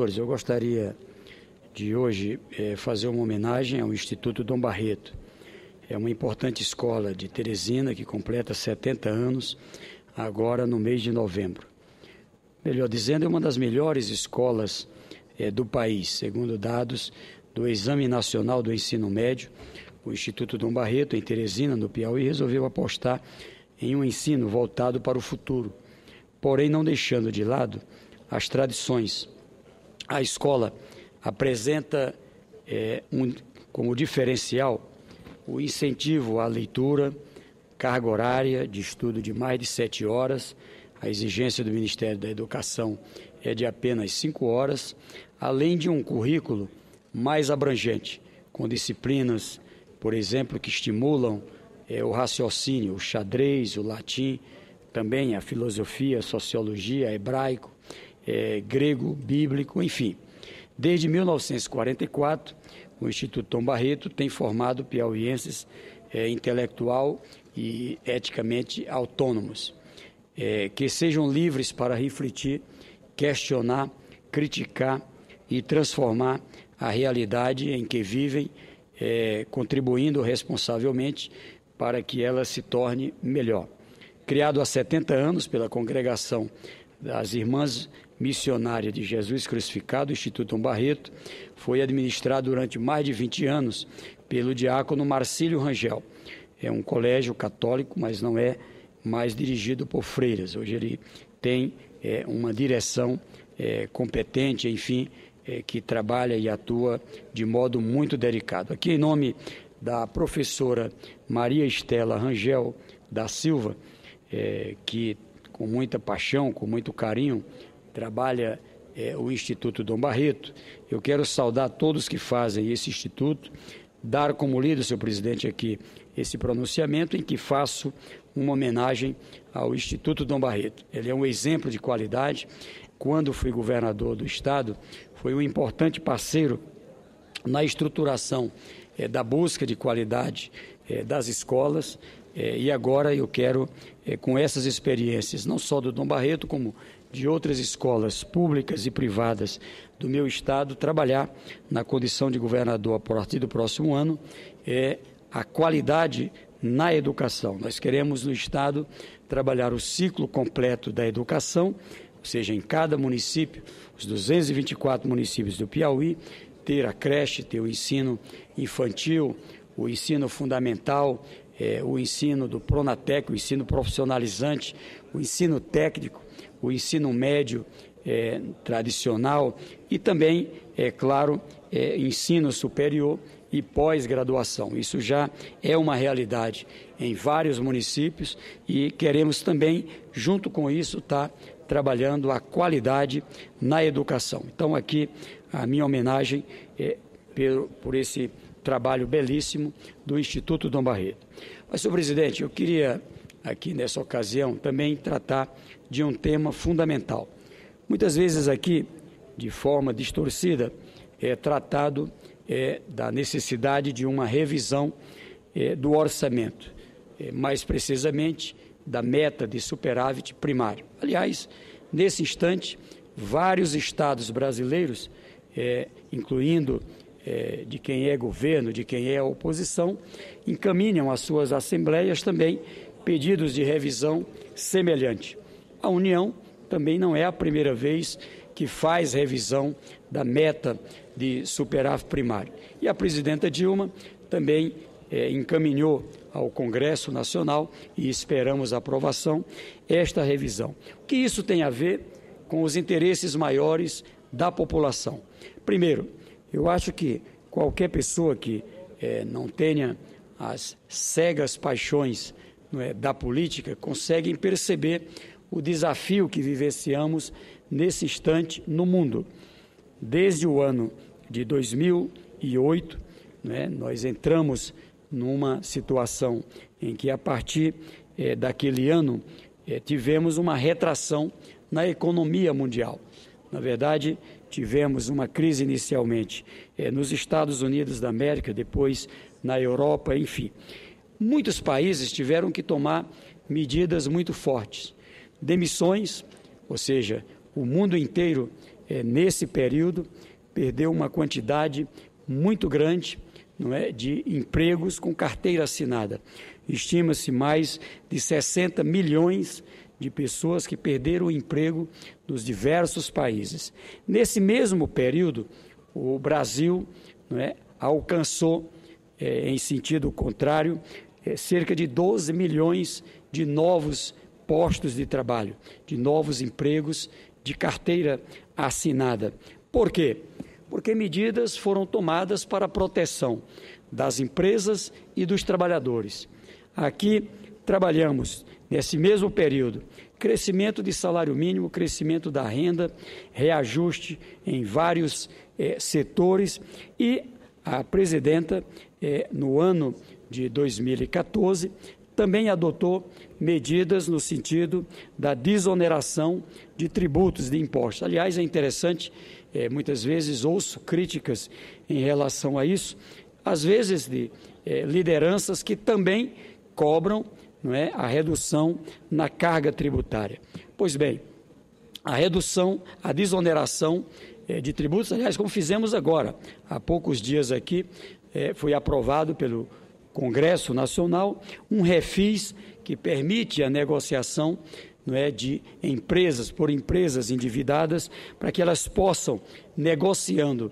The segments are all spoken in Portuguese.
Eu gostaria de hoje fazer uma homenagem ao Instituto Dom Barreto. É uma importante escola de Teresina que completa 70 anos agora no mês de novembro. Melhor dizendo, é uma das melhores escolas do país, segundo dados do Exame Nacional do Ensino Médio. O Instituto Dom Barreto, em Teresina, no Piauí, resolveu apostar em um ensino voltado para o futuro, porém não deixando de lado as tradições. A escola apresenta como diferencial o incentivo à leitura, carga horária de estudo de mais de 7 horas, a exigência do Ministério da Educação é de apenas 5 horas, além de um currículo mais abrangente, com disciplinas, por exemplo, que estimulam o raciocínio, o xadrez, o latim, também a filosofia, a sociologia, hebraico, grego, bíblico, enfim. Desde 1944, o Instituto Dom Barreto tem formado piauienses intelectual e eticamente autônomos, que sejam livres para refletir, questionar, criticar e transformar a realidade em que vivem, contribuindo responsavelmente para que ela se torne melhor. Criado há 70 anos pela Congregação das Irmãs Missionárias de Jesus Crucificado, o Instituto Dom Barreto foi administrado durante mais de 20 anos pelo diácono Marcílio Rangel. É um colégio católico, mas não é mais dirigido por freiras. Hoje ele tem uma direção competente, enfim, que trabalha e atua de modo muito dedicado. Aqui, em nome da professora Maria Estela Rangel da Silva, que com muita paixão, com muito carinho, trabalha o Instituto Dom Barreto, eu quero saudar todos que fazem esse instituto, dar como líder, senhor presidente, aqui esse pronunciamento em que faço uma homenagem ao Instituto Dom Barreto. Ele é um exemplo de qualidade. Quando fui governador do estado, foi um importante parceiro na estruturação da busca de qualidade das escolas, e agora eu quero, com essas experiências, não só do Dom Barreto, como de outras escolas públicas e privadas do meu estado, trabalhar na condição de governador a partir do próximo ano, a qualidade na educação. Nós queremos no estado trabalhar o ciclo completo da educação, ou seja, em cada município, os 224 municípios do Piauí, ter a creche, ter o ensino infantil, o ensino fundamental, o ensino do Pronatec, o ensino profissionalizante, o ensino técnico, o ensino médio tradicional e também, claro, ensino superior e pós-graduação. Isso já é uma realidade em vários municípios e queremos também, junto com isso, estar trabalhando a qualidade na educação. Então, aqui, a minha homenagem por esse trabalho belíssimo do Instituto Dom Barreto. Mas, senhor presidente, eu queria, aqui nessa ocasião, também tratar de um tema fundamental. Muitas vezes aqui, de forma distorcida, é tratado da necessidade de uma revisão do orçamento, mais precisamente da meta de superávit primário. Aliás, nesse instante, vários estados brasileiros, incluindo de quem é governo, de quem é oposição, encaminham às suas assembleias também pedidos de revisão semelhante. A União também não é a primeira vez que faz revisão da meta de superávit primário. E a presidenta Dilma também encaminhou ao Congresso Nacional e esperamos a aprovação esta revisão. O que isso tem a ver com os interesses maiores da população? Primeiro, eu acho que qualquer pessoa que não tenha as cegas paixões da política consegue perceber o desafio que vivenciamos nesse instante no mundo. Desde o ano de 2008, nós entramos numa situação em que, a partir daquele ano, tivemos uma retração na economia mundial. Na verdade, tivemos uma crise inicialmente nos Estados Unidos da América, depois na Europa, enfim. Muitos países tiveram que tomar medidas muito fortes. Demissões, ou seja, o mundo inteiro nesse período, perdeu uma quantidade muito grande, não é, de empregos com carteira assinada. Estima-se mais de 60 milhões de pessoas que perderam o emprego nos diversos países. Nesse mesmo período, o Brasil, não é, alcançou, em sentido contrário, cerca de 12 milhões de novos postos de trabalho, de novos empregos de carteira assinada. Por quê? Porque medidas foram tomadas para a proteção das empresas e dos trabalhadores. Aqui trabalhamos, nesse mesmo período, crescimento de salário mínimo, crescimento da renda, reajuste em vários setores e a presidenta, no ano de 2014, também adotou medidas no sentido da desoneração de tributos, de impostos. Aliás, é interessante, muitas vezes ouço críticas em relação a isso, às vezes de lideranças que também cobram, não é, a redução na carga tributária. Pois bem, a redução, a desoneração de tributos, aliás, como fizemos agora, há poucos dias aqui, foi aprovado pelo Congresso Nacional um refis que permite a negociação, não é, de empresas por empresas endividadas, para que elas possam, negociando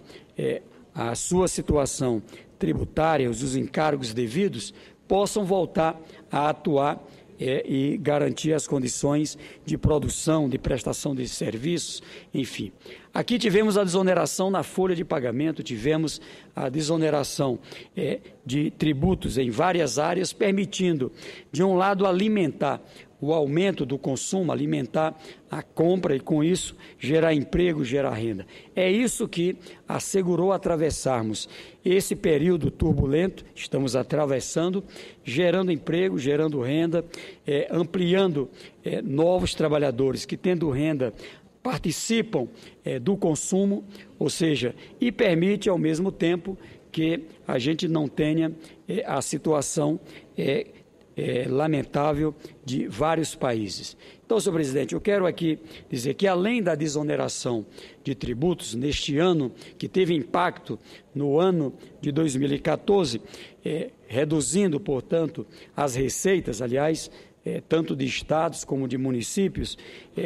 a sua situação tributária, os encargos devidos, possam voltar a atuar e garantir as condições de produção, de prestação de serviços, enfim. Aqui tivemos a desoneração na folha de pagamento, tivemos a desoneração de tributos em várias áreas, permitindo, de um lado, alimentar o aumento do consumo, alimentar a compra e, com isso, gerar emprego, gerar renda. É isso que assegurou atravessarmos esse período turbulento, estamos atravessando, gerando emprego, gerando renda, ampliando novos trabalhadores que, tendo renda, participam do consumo, ou seja, e permite, ao mesmo tempo, que a gente não tenha a situação lamentável de vários países. Então, senhor presidente, eu quero aqui dizer que, além da desoneração de tributos neste ano, que teve impacto no ano de 2014, reduzindo, portanto, as receitas, aliás, tanto de estados como de municípios,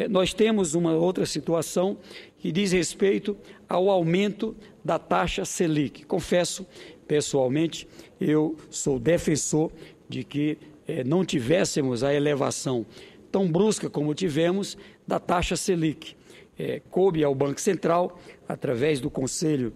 nós temos uma outra situação que diz respeito ao aumento da taxa Selic. Confesso, pessoalmente, eu sou defensor de que não tivéssemos a elevação tão brusca como tivemos da taxa Selic. Coube ao Banco Central, através do Conselho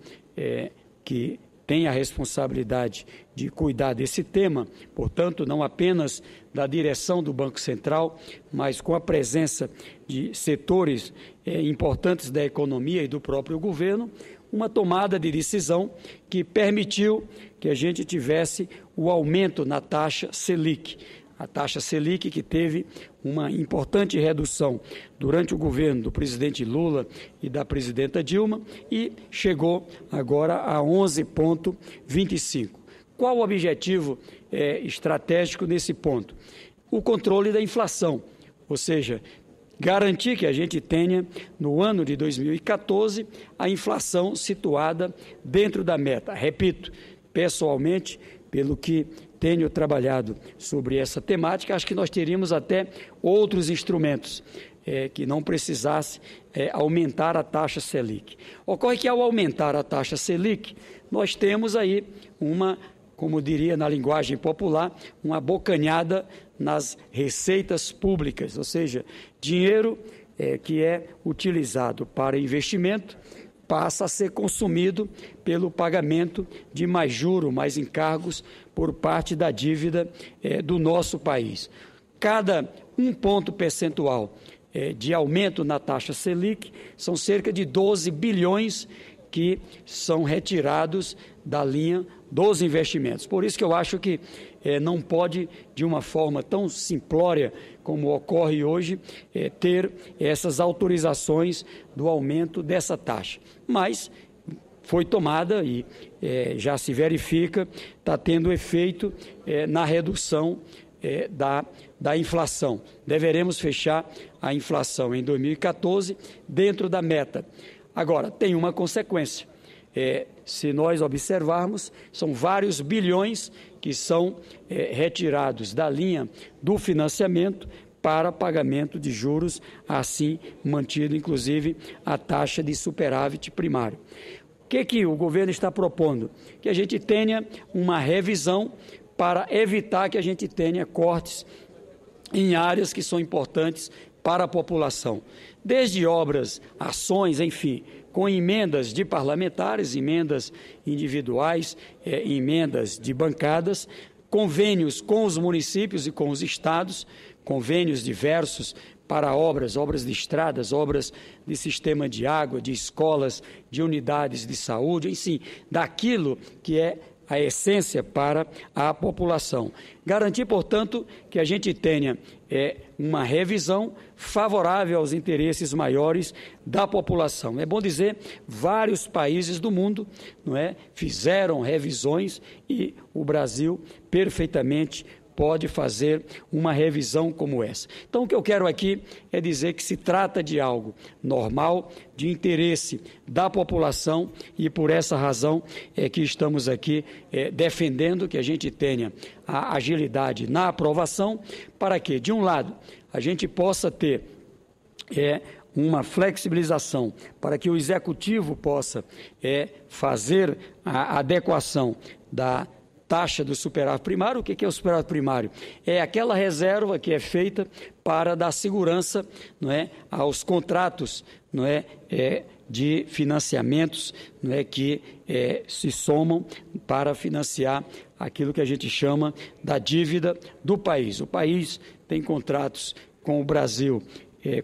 que tem a responsabilidade de cuidar desse tema, portanto, não apenas da direção do Banco Central, mas com a presença de setores importantes da economia e do próprio governo, uma tomada de decisão que permitiu que a gente tivesse o aumento na taxa Selic. A taxa Selic, que teve uma importante redução durante o governo do presidente Lula e da presidenta Dilma e chegou agora a 11,25. Qual o objetivo estratégico nesse ponto? O controle da inflação, ou seja, garantir que a gente tenha, no ano de 2014, a inflação situada dentro da meta. Repito, pessoalmente, pelo que tenho trabalhado sobre essa temática, acho que nós teríamos até outros instrumentos que não precisasse aumentar a taxa Selic. Ocorre que, ao aumentar a taxa Selic, nós temos aí uma, como diria na linguagem popular, uma bocanhada nas receitas públicas, ou seja, dinheiro que é utilizado para investimento passa a ser consumido pelo pagamento de mais juros, mais encargos por parte da dívida do nosso país. Cada 1 ponto percentual de aumento na taxa Selic são cerca de 12 bilhões que são retirados da linha dos investimentos. Por isso que eu acho que não pode, de uma forma tão simplória como ocorre hoje, ter essas autorizações do aumento dessa taxa. Mas foi tomada e já se verifica, está tendo efeito na redução da inflação. Deveremos fechar a inflação em 2014 dentro da meta. Agora, tem uma consequência. Se nós observarmos, são vários bilhões que são retirados da linha do financiamento para pagamento de juros, assim mantido, inclusive, a taxa de superávit primário. O que o governo está propondo? Que a gente tenha uma revisão para evitar que a gente tenha cortes em áreas que são importantes para a população, desde obras, ações, enfim, com emendas de parlamentares, emendas individuais, emendas de bancadas, convênios com os municípios e com os estados, convênios diversos para obras de estradas, obras de sistema de água, de escolas, de unidades de saúde, enfim, daquilo que é a essência para a população. Garantir, portanto, que a gente tenha uma revisão favorável aos interesses maiores da população. É bom dizer, vários países do mundo, fizeram revisões e o Brasil perfeitamente pode fazer uma revisão como essa. Então, o que eu quero aqui é dizer que se trata de algo normal, de interesse da população, e por essa razão é que estamos aqui defendendo que a gente tenha a agilidade na aprovação, para que, de um lado, a gente possa ter uma flexibilização para que o Executivo possa fazer a adequação da taxa do superávit primário. O que é o superávit primário? É aquela reserva que é feita para dar segurança, aos contratos, de financiamentos, que se somam para financiar aquilo que a gente chama da dívida do país. O país tem contratos com o Brasil,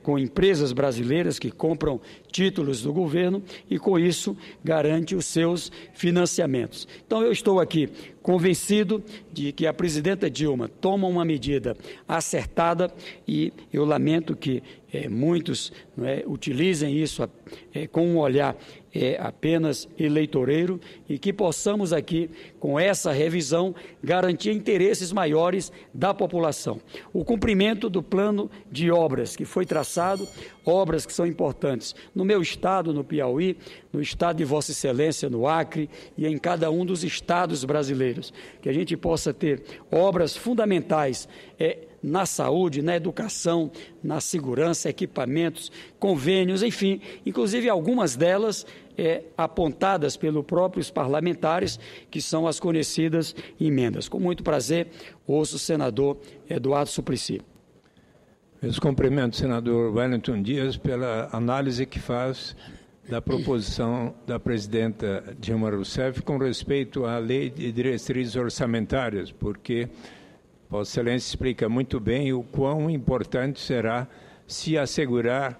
com empresas brasileiras que compram títulos do governo e, com isso, garante os seus financiamentos. Então, eu estou aqui convencido de que a presidenta Dilma toma uma medida acertada, e eu lamento que muitos utilizem isso com um olhar apenas eleitoreiro, e que possamos aqui, com essa revisão, garantir interesses maiores da população. O cumprimento do plano de obras que foi traçado, obras que são importantes no meu estado, no Piauí, no estado de Vossa Excelência, no Acre, e em cada um dos estados brasileiros. Que a gente possa ter obras fundamentais na saúde, na educação, na segurança, equipamentos, convênios, enfim, inclusive algumas delas apontadas pelos próprios parlamentares, que são as conhecidas emendas. Com muito prazer, ouço o senador Eduardo Suplicy. Meus cumprimentos, senador Wellington Dias, pela análise que faz da proposição da presidenta Dilma Rousseff com respeito à lei de diretrizes orçamentárias, porque Vossa Excelência explica muito bem o quão importante será se assegurar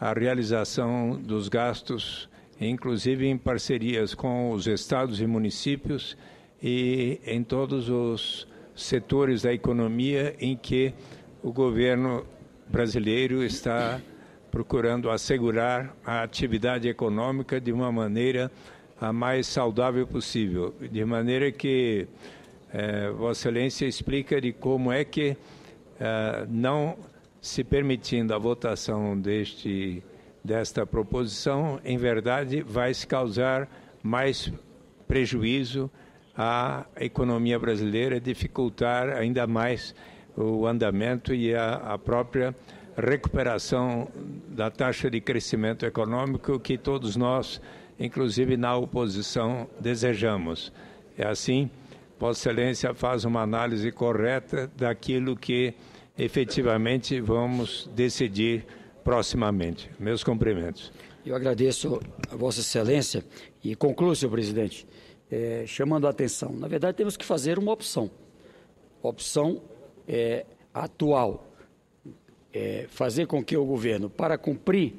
a realização dos gastos, inclusive em parcerias com os estados e municípios e em todos os setores da economia em que o governo brasileiro está procurando assegurar a atividade econômica de uma maneira a mais saudável possível, de maneira que Vossa Excelência explica de como é que, não se permitindo a votação desta proposição, em verdade, vai se causar mais prejuízo à economia brasileira, dificultar ainda mais o andamento e a própria recuperação da taxa de crescimento econômico que todos nós, inclusive na oposição, desejamos. É assim, Vossa Excelência faz uma análise correta daquilo que efetivamente vamos decidir proximamente. Meus cumprimentos. Eu agradeço a Vossa Excelência e concluo, senhor presidente, chamando a atenção. Na verdade, temos que fazer uma opção. Opção atual. Fazer com que o governo, para cumprir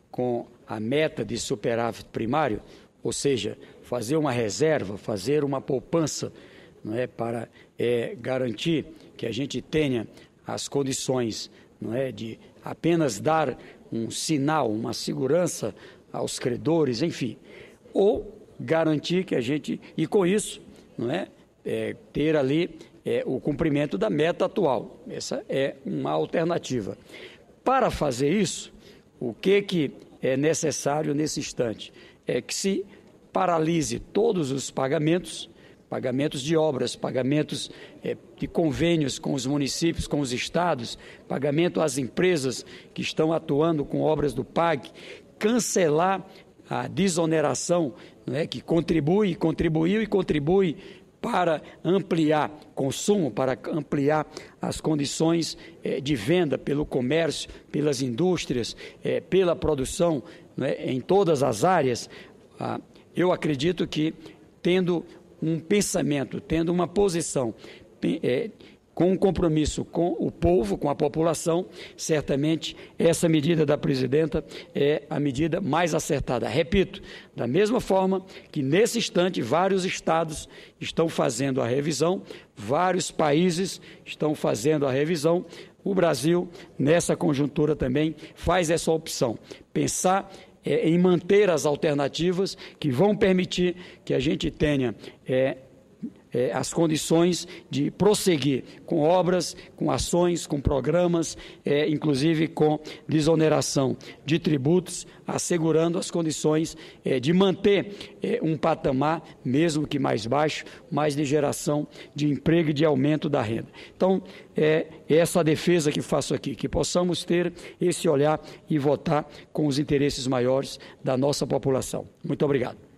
com a meta de superávit primário, ou seja, fazer uma reserva, fazer uma poupança, para garantir que a gente tenha as condições, de apenas dar um sinal, uma segurança aos credores, enfim, ou garantir que a gente, e com isso, ter ali o cumprimento da meta atual. Essa é uma alternativa. Para fazer isso, o que é necessário nesse instante é que se paralise todos os pagamentos de obras, pagamentos de convênios com os municípios, com os estados, pagamento às empresas que estão atuando com obras do PAC, cancelar a desoneração, que contribuiu e contribui para ampliar consumo, para ampliar as condições de venda pelo comércio, pelas indústrias, pela produção, em todas as áreas. Eu acredito que, tendo um pensamento, tendo uma posição com um compromisso com o povo, com a população, certamente essa medida da presidenta é a medida mais acertada. Repito, da mesma forma que nesse instante vários estados estão fazendo a revisão, vários países estão fazendo a revisão, o Brasil, nessa conjuntura também, faz essa opção, pensar em manter as alternativas que vão permitir que a gente tenha as condições de prosseguir com obras, com ações, com programas, inclusive com desoneração de tributos, assegurando as condições de manter um patamar, mesmo que mais baixo, mas de geração de emprego e de aumento da renda. Então, essa a defesa que faço aqui, que possamos ter esse olhar e votar com os interesses maiores da nossa população. Muito obrigado.